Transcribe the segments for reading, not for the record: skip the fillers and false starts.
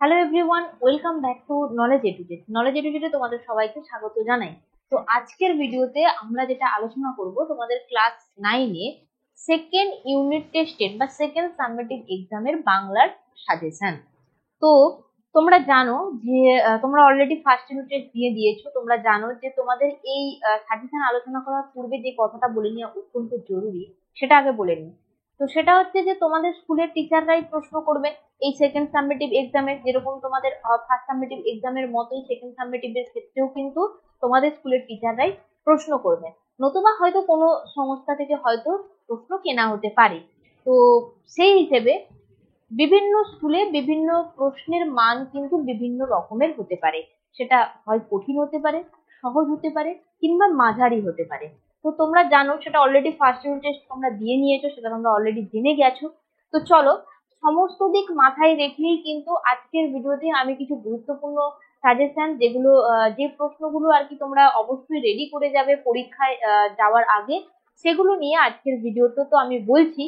Hello everyone, welcome back to knowledge educate. Knowledge এডুকেটে তোমাদের সবাইকে স্বাগত জানাই। তো আজকের ভিডিওতে আমরা যেটা আলোচনা করব তোমাদের ক্লাস 9-এ সেকেন্ড ইউনিট টেস্টের বা সেকেন্ড সাবমিটিভ এক্সামের বাংলার সাজেশন। তো তোমরা জানো যে তোমরা অলরেডি ফার্স্ট ইউনিট টেস্ট দিয়ে দিয়েছো। তোমরা জানো যে তোমাদের এই সাজেশন আলোচনা করার পূর্বে যে কথাটা বলে নেওয়া অত্যন্ত জরুরি, সেটা আগে বলে নিই। তো সেটা হচ্ছে যে তোমাদের স্কুলের টিচাররাই প্রশ্ন করবে এই সেকেন্ড সাবমিটিভ এক্সামে, যেরকম তোমাদের ফার্স্ট সাবমিটিভ এক্সামের মতোই সেকেন্ড সাবমিটিভ এর ক্ষেত্রেও কিন্তু তোমাদের স্কুলের টিচাররাই প্রশ্ন করবে। নতুবা হয়তো কোনো সংস্থা থেকে হয়তো প্রশ্ন কেনা হতে পারে। তো সেই হিসেবে বিভিন্ন স্কুলে বিভিন্ন প্রশ্নের মান কিন্তু বিভিন্ন রকমের হতে পারে। সেটা হয় কঠিন হতে পারে, সহজ হতে পারে, কিংবা মাঝারি হতে পারে। তো তোমরা জানো, সেটা অলরেডি ফার্স্ট ইউনিট টেস্ট তোমরা দিয়ে নিয়েছো, সেটা তোমরা অলরেডি জেনে গেছো। তো চলো, সমস্ত দিক মাথায় রেখেই কিন্তু আজকের ভিডিওতে আমি কিছু গুরুত্বপূর্ণ সাজেশন, যেগুলো যে প্রশ্নগুলো আর কি তোমরা অবশ্যই রেডি করে যাবে পরীক্ষায় যাওয়ার আগে, সেগুলো নিয়ে আজকের ভিডিওতে তো আমি বলছি।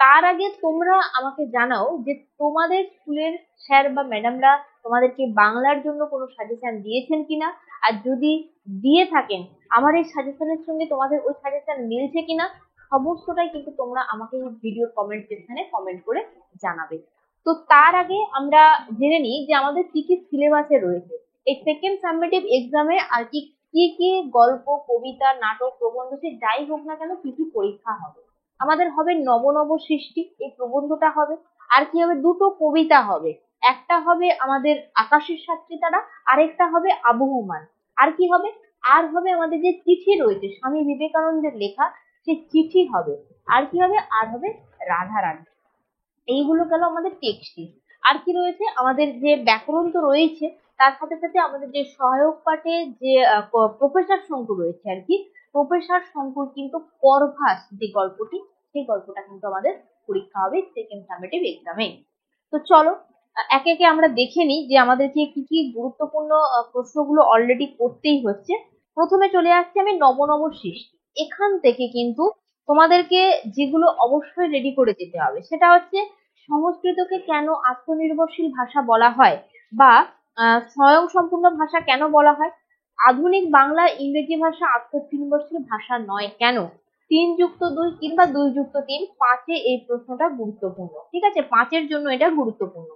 তার আগে তোমরা আমাকে জানাও যে তোমাদের স্কুলের স্যার বা ম্যাডামরা তোমাদেরকে বাংলার জন্য কোনো সাজেশন দিয়েছেন কিনা, আর যদি দিয়ে থাকেন আমার এই সাজেশনের সঙ্গে তোমাদের ওই সাজেশন মিলছে কিনা, সমস্তটাই কিন্তু তোমরা আমাকে এই ভিডিওর কমেন্ট সেকশনে কমেন্ট করে জানাবে। তো তার আগে আমরা জেনে নিই যে আমাদের কি কি সিলেবাসে রয়েছে এই সেকেন্ড সাবমিটিভ এক্সামে, আর কি কি কি গল্প, কবিতা, নাটক, প্রবন্ধ, সে যাই হোক না কেন কি কি পরীক্ষা হবে। আমাদের হবে নব নব সৃষ্টি, এই প্রবন্ধটা হবে। আর কি হবে, দুটো কবিতা হবে। একটা হবে আমাদের আকাশের সাতটি তারা, আরেকটা হবে আবহমান। আর কি হবে, আর হবে আমাদের যে চিঠি রয়েছে স্বামী বিবেকানন্দের লেখা, সে চিঠি হবে। আর কি হবে, আর হবে রাধারানী। এইগুলো গেল আমাদের টেক্সটই। আর কি রয়েছে, আমাদের যে ব্যাকরণ তো রয়েছে, তার সাথে সাথে আমাদের যে সহায়ক পাঠে যে প্রফেসর শঙ্কু রয়েছে আর কি, প্রফেসর শঙ্কুর কিন্তু পরভাস যে গল্পটি, সেই গল্পটা কিন্তু আমাদের পরীক্ষা হবে সেকেন্ড সাবমিটিভ এক্সামে। তো চলো একে একে আমরা দেখে নিই যে আমাদেরকে কি কি গুরুত্বপূর্ণ প্রশ্নগুলো অলরেডি করতেই হচ্ছে। প্রথমে চলে আসছে আমি নব নব সৃষ্টি। এখান থেকে কিন্তু তোমাদেরকে যেগুলো অবশ্যই রেডি করে যেতে হবে সেটা হচ্ছে সংস্কৃতকে কেন আত্মনির্ভরশীল ভাষা বলা হয়, বা স্বয়ংসম্পূর্ণ ভাষা কেন বলা হয়, আধুনিক বাংলা ইংরেজি ভাষা আত্মনির্ভরশীল ভাষা নয় কেন, 3+2 কিংবা 2+3, 5-এ এই প্রশ্নটা গুরুত্বপূর্ণ। ঠিক আছে, 5-এর জন্য এটা গুরুত্বপূর্ণ।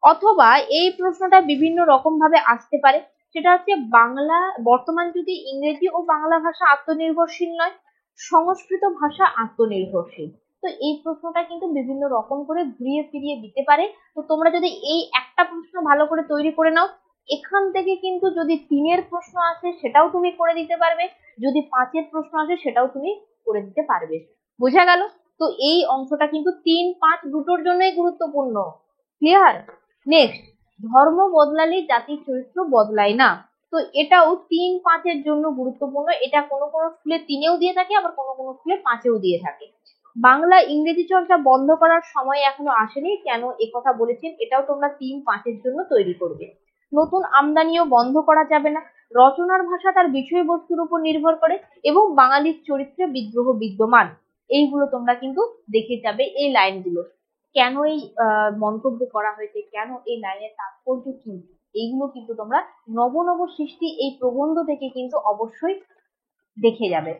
অথবা এই প্রশ্নটা বিভিন্ন রকম ভাবে আসতে পারে, সেটা হচ্ছে বাংলা বর্তমান যুগে ইংরেজি ও বাংলা ভাষা আত্মনির্ভরশীল নয়, সংস্কৃত ভাষা আত্মনির্ভরশীল। তো এই প্রশ্নটা কিন্তু বিভিন্ন রকম করে ঘুরিয়ে ফিরিয়ে দিতে পারে। তো তোমরা যদি এই একটা প্রশ্ন ভালো করে তৈরি করে নাও, এখান থেকে কিন্তু যদি 3-এর প্রশ্ন আসে সেটাও তুমি করে দিতে পারবে, যদি 5-এর প্রশ্ন আসে সেটাও তুমি করে দিতে পারবে। বোঝা গেল? তো এই অংশটা কিন্তু 3, 5 দুটোর জন্যই গুরুত্বপূর্ণ। ক্লিয়ার? নেক্সট, ধর্ম বদলালে জাতির চরিত্র বদলায় না। তো এটাও 3, 5-এর জন্য গুরুত্বপূর্ণ। এটা কোনো কোনো স্কুলে 3-এও দিয়ে থাকে, আবার কোনো কোনো স্কুলে 5-এও দিয়ে থাকে। বাংলা ইংরেজি চর্চা বন্ধ করার সময় এখনো আসেনি কেন, কথা বলেছেন, এটাও তোমরা 3, 5-এর জন্য তৈরি করবে। নতুন আমদানিও বন্ধ করা যাবে না, রচনার ভাষা তার বিষয়বস্তুর উপর নির্ভর করে, এবং বাঙালির চরিত্রে বিদ্রোহ বিদ্যমান। এইগুলো তোমরা কিন্তু দেখে যাবে এই লাইনগুলো, কেন এই মন্তব্য করা হয়েছে, কেন এই লাইনের তাৎপর্য কি, এইগুলো কিন্তু তোমরা নব নব সৃষ্টি এই প্রবন্ধ থেকে কিন্তু অবশ্যই দেখে যাবে।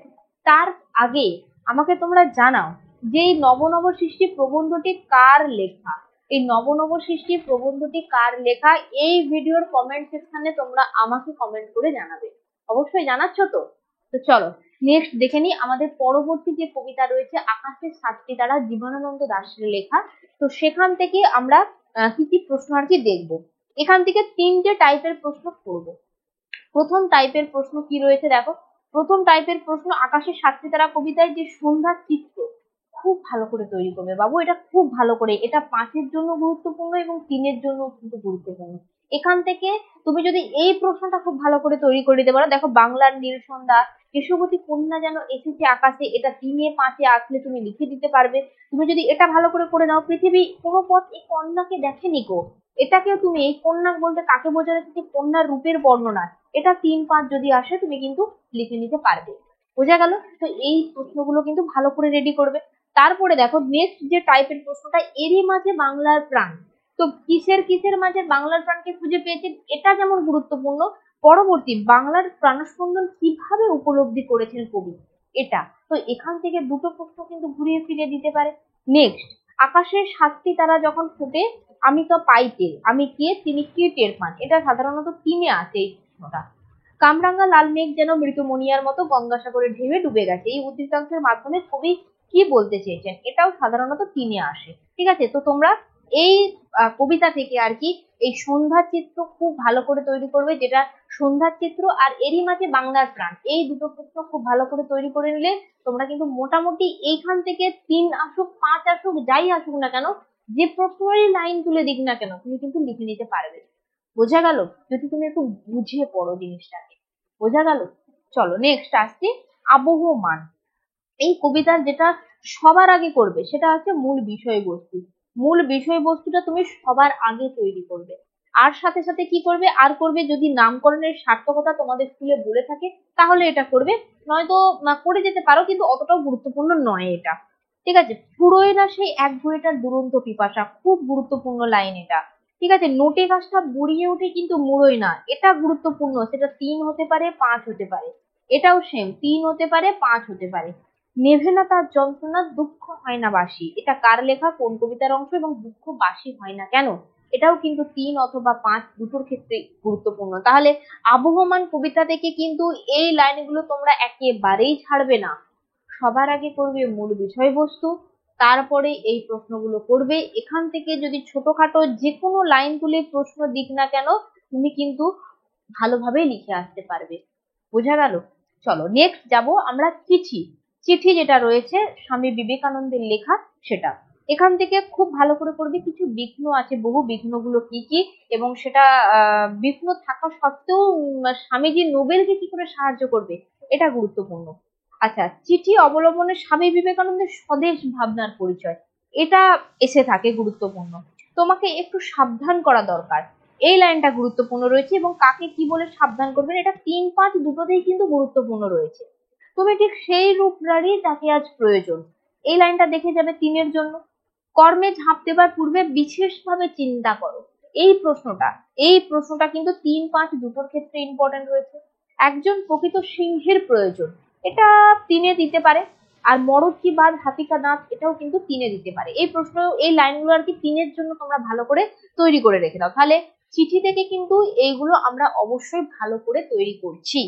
তার আগে আমাকে তোমরা জানাও যে এই নব নব সৃষ্টি প্রবন্ধটি কার লেখা। এই নব নব সৃষ্টি প্রবন্ধটি কার লেখা, এই ভিডিওর কমেন্ট সেকশনে তোমরা আমাকে কমেন্ট করে জানাবে। অবশ্যই জানাচ্ছ তো? তো চলো নেক্সট দেখে নিই আমাদের পরবর্তী যে কবিতা রয়েছে আকাশের সাতটি তারা, জীবনানন্দ দাশের লেখা। তো সেখান থেকে আমরা কি কি প্রশ্ন আর কি দেখবো। এখান থেকে 3টে টাইপের প্রশ্ন করব। প্রথম টাইপের প্রশ্ন কি রয়েছে দেখো, প্রথম টাইপের প্রশ্ন আকাশের সাতটি তারা কবিতায় যে সন্ধ্যার চিত্র, খুব ভালো করে তৈরি করবে বাবু, এটা খুব ভালো করে। এটা 5-এর জন্য গুরুত্বপূর্ণ এবং 3-এর জন্য কিন্তু গুরুত্বপূর্ণ। এখান থেকে তুমি যদি এই প্রশ্নটা খুব ভালো করে তৈরি করে দিতে পারো, দেখো বাংলার নীল সন্ধ্যা, কেশবতী কন্যা যেন এসেছে আকাশে, এটা 3-এ 5-এ আসলে তুমি লিখে দিতে পারবে। তুমি যদি এটা ভালো করে নাও, পৃথিবী কোনো পথ এই কন্যাকে দেখেনি গো, এটাকেও তুমি, এই কন্যা বলতে কাকে বোঝানো হচ্ছে, কন্যার রূপের বর্ণনা, এটা 3, 5 যদি আসে তুমি কিন্তু লিখে নিতে পারবে। বোঝা গেল? তো এই প্রশ্নগুলো কিন্তু ভালো করে রেডি করবে। তারপরে দেখো নেক্সট যে টাইপের প্রশ্নটা, এরই মাঝে বাংলার প্রাণ। তো তো কিসের কিসের মাঝে বাংলার প্রাণকে খুঁজে পেয়েছেন, এটা যেমন গুরুত্বপূর্ণ, পরবর্তী বাংলার প্রাণস্পন্দন কিভাবে উপলব্ধি করেছেন কবি, এটা। তো এখান থেকে দুটো প্রশ্ন কিন্তু ঘুরিয়ে ফিরিয়ে দিতে পারে। নেক্সট, আকাশের সাতটি তারা যখন ফুটে আমি তো পাই টের, আমি কে তিনি কি টের পান, এটা সাধারণত তিনে আছে এই প্রশ্নটা। কামরাঙ্গা লাল মেঘ যেন মৃতমণিয়ার মতো গঙ্গাসাগরের ঢেউয়ে ডুবে গেছে, এই উদ্ধৃতাংশের মাধ্যমে কবি কি বলতে চেয়েছেন, এটাও সাধারণত তিনে আসে। ঠিক আছে, তো তোমরা এই কবিতা থেকে আর কি এই সন্ধ্যার চিত্র খুব ভালো করে তৈরি করবে, যেটা সন্ধ্যার চিত্র আর এরই মাঝে বাংলার প্রাণ, এই দুটো প্রশ্ন খুব ভালো করে তৈরি করে নিলে তোমরা কিন্তু মোটামুটি এইখান থেকে 3 আসুক 5 আসুক যাই আসুক না কেন, যে প্রশ্নেরই লাইন তুলে দিক না কেন তুমি কিন্তু লিখে নিতে পারবে। বোঝা গেল? যদি তুমি একটু বুঝে পড়ো জিনিসটাকে। বোঝা গেল? চলো নেক্সট আসছি, আবহমান। এই কবিতার যেটা সবার আগে করবে সেটা হচ্ছে মূল বিষয়বস্তু। মূল বিষয়বস্তুটা তুমি সবার আগে তৈরি করবে। আর সাথে সাথে কি করবে, আর করবে যদি নামকরণের সার্থকতা তোমাদের স্কুলে বলে থাকে তাহলে এটা করবে, নয়তো করে যেতে পারো, কিন্তু অতটাও গুরুত্বপূর্ণ নয় এটা। ঠিক আছে, ফুরোয় না সেই এক ঘুরেটার দুরন্ত পিপাসা, খুব গুরুত্বপূর্ণ লাইন এটা। ঠিক আছে, নোটে গাছটা বুড়িয়ে ওঠে কিন্তু মুড়োয় না, এটা গুরুত্বপূর্ণ, সেটা 3 হতে পারে 5 হতে পারে। এটাও সেম, 3 হতে পারে 5 হতে পারে। নেভে না তার যন্ত্রণা দুঃখ হয় না বাসি, এটা কার লেখা, কোন কবিতার অংশ, এবং দুঃখ বাসি হয় না কেন, এটাও কিন্তু 3 অথবা 5 দুটোর ক্ষেত্রে গুরুত্বপূর্ণ। তাহলে আবহমান কবিতা থেকে কিন্তু এই লাইনগুলো তোমরা একেবারেই ছাড়বে না। সবার আগে করবে মূল বিষয়বস্তু, তারপরে এই প্রশ্নগুলো করবে। এখান থেকে যদি ছোটখাটো যে কোনো লাইন তুলে প্রশ্ন দিক না কেন তুমি কিন্তু ভালোভাবে লিখে আসতে পারবে। বোঝা গেল? চলো নেক্সট যাব আমরা চিঠি। চিঠি যেটা রয়েছে স্বামী বিবেকানন্দের লেখা সেটা। এখান থেকে খুব ভালো করে করবে, কিছু বিঘ্ন আছে, বহু বিঘ্নগুলো কি কি, এবং সেটা বিঘ্ন থাকা সত্ত্বেও স্বামীজি নোবেলকে কি করে সাহায্য করবে, এটা গুরুত্বপূর্ণ। আচ্ছা, চিঠি অবলম্বনে স্বামী বিবেকানন্দের স্বদেশ ভাবনার পরিচয়, এটা এসে থাকে গুরুত্বপূর্ণ। তোমাকে একটু সাবধান করা দরকার, এই লাইনটা গুরুত্বপূর্ণ রয়েছে, এবং কাকে কি বলে সাবধান করবেন এটা 3 5 দুটোতেই কিন্তু গুরুত্বপূর্ণ রয়েছে। তুমি ঠিক সেই রূপরারই তাকে আজ প্রয়োজন, এই লাইনটা দেখে যাবে 3 এর জন্য। কর্মে ঝাঁপ দেবার পূর্বে বিশেষভাবে চিন্তা করো, এই প্রশ্নটা কিন্তু 3 5 দুটোর ক্ষেত্রে ইম্পর্টেন্ট রয়েছে। একজন প্রকৃত সিংহের প্রয়োজন, এটা 3 দিতে পারে। আর মরদ কি বাদ হাতিকা দাঁত, এটাও কিন্তু 3 দিতে পারে। এই প্রশ্ন এই লাইনগুলো আর কি 3 জন্য তোমরা ভালো করে তৈরি করে রেখে দাও। তাহলে চিঠি থেকে কিন্তু এইগুলো আমরা অবশ্যই ভালো করে তৈরি করছি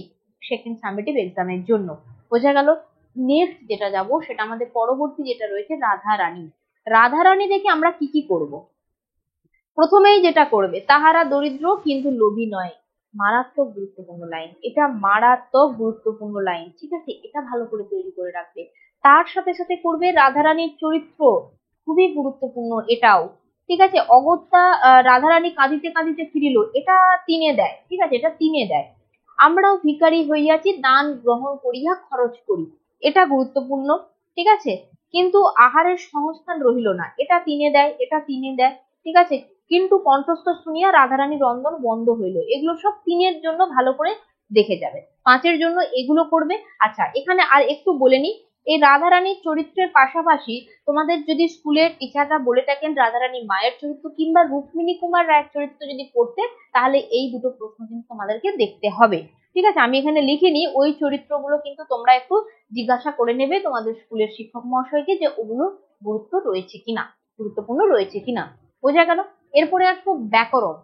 সেকেন্ড সামেটিভ এক্সামের জন্য। বোঝা গেল? নেক্সট যেটা যাব সেটা আমাদের পরবর্তী যেটা রয়েছে রাধা রানী। রাধা রানী দেখে আমরা কি কি করব। প্রথমেই যেটা করবে, তাহারা দরিদ্র কিন্তু লোভী নয়, মারাত্মক গুরুত্বপূর্ণ লাইন, এটা মারাত্মক গুরুত্বপূর্ণ লাইন। ঠিক আছে, এটা ভালো করে তৈরি করে রাখবে। তার সাথে সাথে করবে রাধারানীর চরিত্র, খুবই গুরুত্বপূর্ণ এটাও। ঠিক আছে, অগত্যা রাধারানী কাঁদিতে কাঁদিতে ফিরিল, এটা 3 দেয়। ঠিক আছে, এটা 3 দেয়। আমরাও ভিখারি হইয়াছি দান গ্রহণ করিয়া খরচ করি, এটা গুরুত্বপূর্ণ। ঠিক আছে, কিন্তু আহারের সংস্থান রহিল না, এটা 3 দেয়, এটা 3 দেয়। ঠিক আছে, কিন্তু কণ্ঠস্থ শুনিয়া রাধারানী রন্ধন বন্ধ হইল, এগুলো সব 3 জন্য ভালো করে দেখে যাবে। 5 জন্য এগুলো করবে। আচ্ছা, এখানে আর একটু বলে নি, এই রাধারানীর চরিত্রের পাশাপাশি তোমাদের যদি স্কুলের টিচাররা বলে থাকেন রাধারানী মায়ের চরিত্র কিংবা রুক্মিণী কুমার রায়ের চরিত্র যদি পড়তে, তাহলে এই দুটো প্রশ্ন কিন্তু তোমাদেরকে দেখতে হবে। ঠিক আছে, আমি এখানে লিখিনি, ওই চরিত্রগুলো কিন্তু তোমরা একটু জিজ্ঞাসা করে নেবে তোমাদের স্কুলের শিক্ষক মহাশয়কে যে ওগুলো গুরুত্বপূর্ণ রয়েছে কিনা। বোঝা গেল? এরপরে আসবো ব্যাকরণ।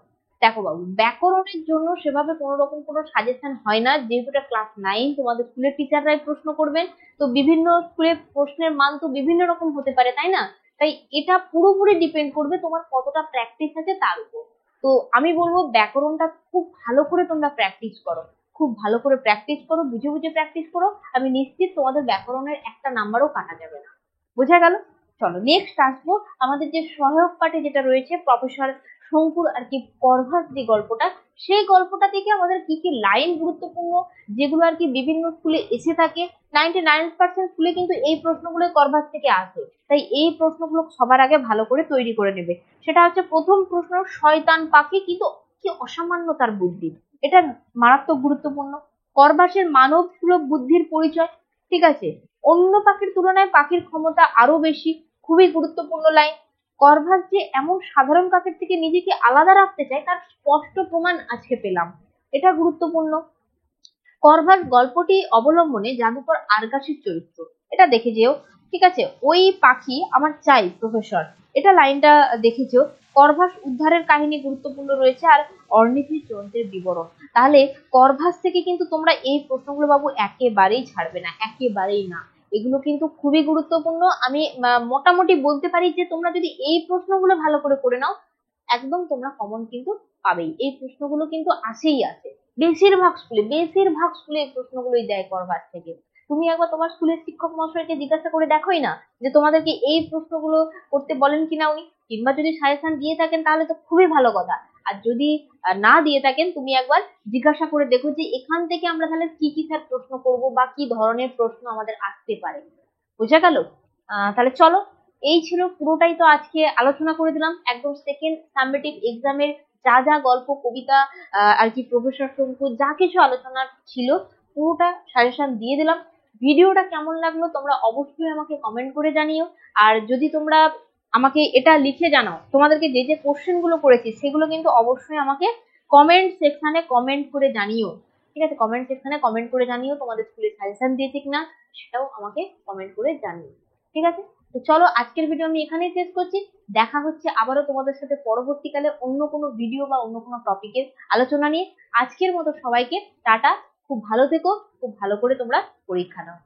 দেখো বাবু, ব্যাকরণের জন্য সেভাবে কোনো রকম কোনো সাজেশন হয় না, যেহেতু এটা ক্লাস 9, তোমাদের স্কুলের টিচাররাই প্রশ্ন করবেন। তো বিভিন্ন স্কুলের প্রশ্নের মান তো বিভিন্ন রকম হতে পারে, তাই না? তাই এটা পুরোপুরি ডিপেন্ড করবে তোমার কতটা প্র্যাকটিস আছে তার উপর। তো আমি বলবো ব্যাকরণটা খুব ভালো করে তোমরা প্র্যাকটিস করো, খুব ভালো করে প্র্যাকটিস করো, বুঝে বুঝে প্র্যাকটিস করো। আমি নিশ্চিত তোমাদের ব্যাকরণের একটা নাম্বারও কাটা যাবে না। বোঝা গেল? চলো নেক্সট আসবো আমাদের যে সহায়ক পাঠে যেটা রয়েছে প্রফেসর শঙ্কুর আর কি করভাস যে গল্পটা, সেই গল্পটা থেকে আমাদের কি কি লাইন গুরুত্বপূর্ণ, যেগুলো আর কি বিভিন্ন স্কুলে এসে থাকে। 99% স্কুলে কিন্তু এই প্রশ্নগুলো করভাস থেকে আসে, তাই এই প্রশ্নগুলো সবার আগে ভালো করে তৈরি করে নেবে। সেটা হচ্ছে প্রথম প্রশ্ন, শয়তান পাখি কিন্তু কি অসামান্য তার বুদ্ধি, এটা মারাত্মক গুরুত্বপূর্ণ। করভাসের মানব সুলভ বুদ্ধির পরিচয়। ঠিক আছে, অন্য পাখির তুলনায় পাখির ক্ষমতা আরো বেশি, খুবই গুরুত্বপূর্ণ লাইন। করভাস যে এমন সাধারণ কাকের থেকে নিজেকে আলাদা রাখতে চায় তার স্পষ্ট প্রমাণ আজকে পেলাম। এটা গুরুত্বপূর্ণ। করভাস গল্পটি অবলম্বনে জাদুকর আরগাসের চরিত্র, এটা দেখে যেও। ঠিক আছে, ওই পাখি আমার চাই প্রফেসর, এটা লাইনটা দেখেছো। করভাস উদ্ধারের কাহিনী গুরুত্বপূর্ণ রয়েছে, আর অর্নিথির যন্ত্রের বিবরণ। তাহলে করভাস থেকে কিন্তু তোমরা এই প্রশ্নগুলো বাবু একেবারেই ছাড়বে না, একেবারেই না। এগুলো কিন্তু খুবই গুরুত্বপূর্ণ। আমি মোটামুটি বলতে পারি যে তোমরা যদি এই প্রশ্নগুলো ভালো করে করে নাও, একদম তোমরা কমন কিন্তু পাবেই। এই প্রশ্নগুলো কিন্তু আসেই আসে বেশিরভাগ স্কুলে এই প্রশ্নগুলোই দেয় করভাস থেকে। তুমি একবার তোমার স্কুলের শিক্ষক মহাশয়কে জিজ্ঞাসা করে দেখোই না যে তোমাদেরকে এই প্রশ্নগুলো করতে বলেন কিনা উনি, কিংবা যদি সাজেশন দিয়ে থাকেন তাহলে তো খুবই ভালো কথা। আর যদি না দিয়ে থাকেন তুমি একবার জিজ্ঞাসা করে দেখো যে এখান থেকে আমরা তাহলে কি কি স্যার প্রশ্ন করব বা কি ধরনের প্রশ্ন আমাদের আসতে পারে। বোঝা গেল? তাহলে চলো, এই ছিল পুরোটাই তো আজকে আলোচনা করে দিলাম একদম সেকেন্ড সাবমিটিভ এক্সামের যা যা গল্প কবিতা আর কি প্রফেসর শঙ্কু যা কিছু আলোচনা ছিল পুরোটা সাজেশন দিয়ে দিলাম। ভিডিওটা কেমন লাগলো তোমরা অবশ্যই আমাকে কমেন্ট করে জানিও। আর যদি তোমরা আমাকে এটা লিখে জানাও তোমাদেরকে যে যে কোশ্চেন গুলো করেছি সেগুলো কিন্তু অবশ্যই আমাকে কমেন্ট সেকশনে কমেন্ট করে জানিও। ঠিক আছে, কমেন্ট সেকশনে কমেন্ট করে জানিও তোমাদের স্কুলে সাজেশন দিয়েছে কিনা, সেটাও আমাকে কমেন্ট করে জানিও। ঠিক আছে, তো চলো আজকের ভিডিও আমি এখানেই শেষ করছি। দেখা হচ্ছে আবারও তোমাদের সাথে পরবর্তীকালে অন্য কোনো ভিডিও বা অন্য কোনো টপিকের আলোচনা নিয়ে। আজকের মতো সবাইকে টাটা, খুব ভালো থেকো, খুব ভালো করে তোমরা পরীক্ষা দাও।